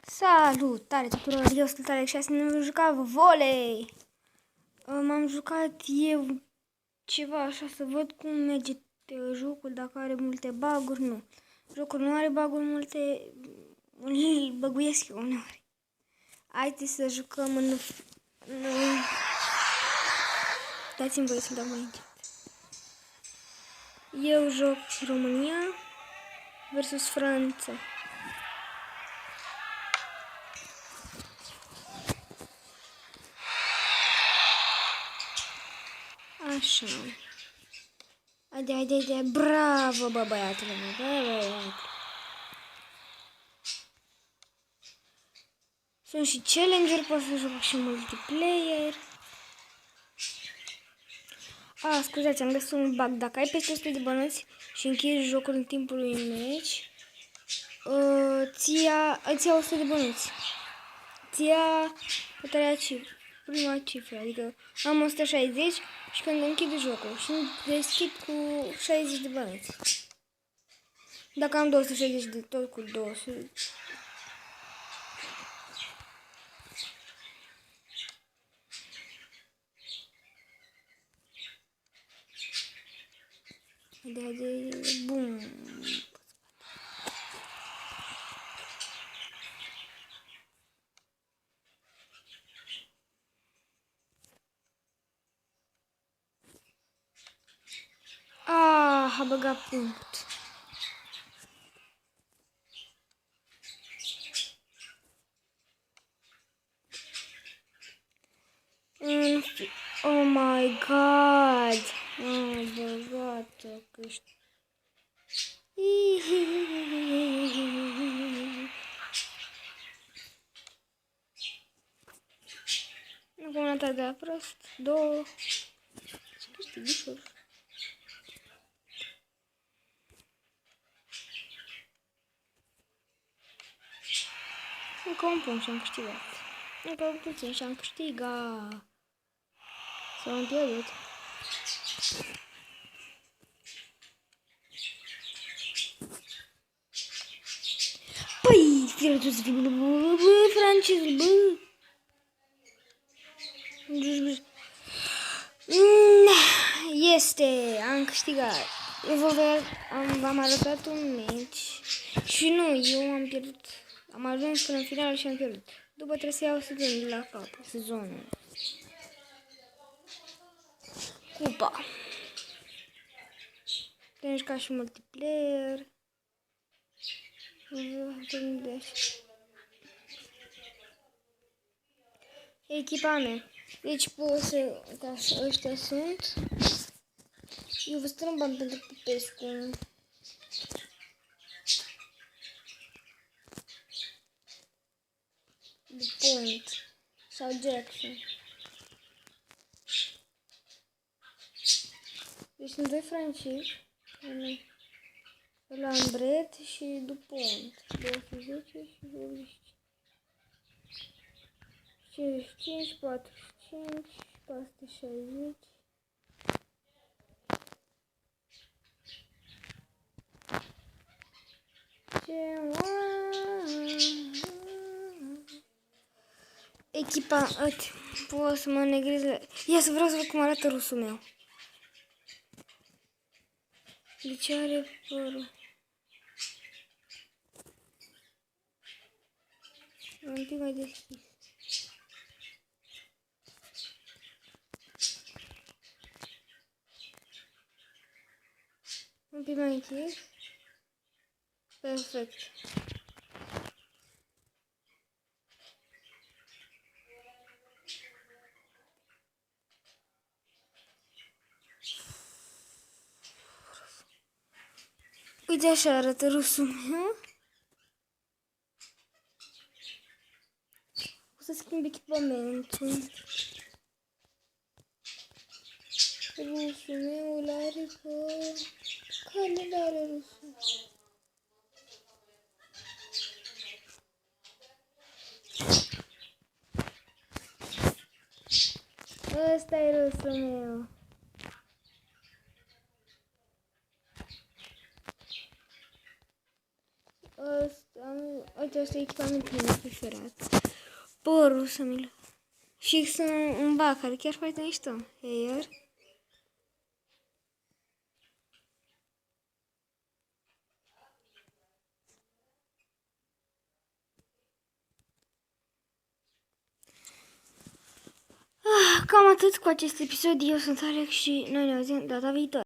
Salutare tuturor, eu sunt Alex și astăzi ne-am jucat volei. M-am jucat eu ceva așa să văd cum merge jocul, dacă are multe bug-uri, nu. Jocul nu are bug-uri multe, îl băguiesc eu uneori. Haideți să jucăm în... Dați-mi voie să dau mai încet. Eu joc România versus Franța. Așa. Haide, bravo, bă, băiatule, bă, băiatule. Sunt și challenger, pot să joc și multiplayer. Scuzați, am găsit un bug. Dacă ai peste 100 de bănuți și închizi jocul în timpul unui meci, îți ia 100 de bănuți. Îți ia prima cifră, adică am 160 și când închid jocul și deschid cu 60 de bănuți. Dacă am 260 de tot cu 200. Haide, bum. A băgat punct. Oh my god. Am băgat-o câștig. Acum am dat de prost. 2. Câștig ușor. Încă un punct și am câștigat. Încă puțin și am câștigat. S-am pierdut. Păi, pierdut să fii, francez, bă. Este, am câștigat. V-am arătat un meci și nu, eu am pierdut. Am ajuns până în final și am pierdut. După trebuie să iau sezonul la capăt, sezonul. Cupa. Putem juca și multiplayer. Echipa mea. Deci pot să... Așa, ăștia sunt. Eu vă strâng bani pentru Popescu. Point. Sau Jackson. Deci sunt doi francezi. La Ambret și Dupont. 210 și 25. 55, 45, 460. Echipa, pot să mă negrez. Ia să vreau să văd cum arată rusul meu. De ce are părul? Un pic mai deschis. Un pic mai închis. Perfect. Uite așa arată rusul meu. O să schimb echipamentul. Rusul meu îl are pe... Care îl are rusul? Ăsta e rusul meu. Uite, ăsta e echipamentul meu preferat. Părul să mi-l... Și sunt un bac care chiar foarte mișto. Air. Cam atât cu acest episod. Eu sunt Alex și noi ne auzim data viitoare.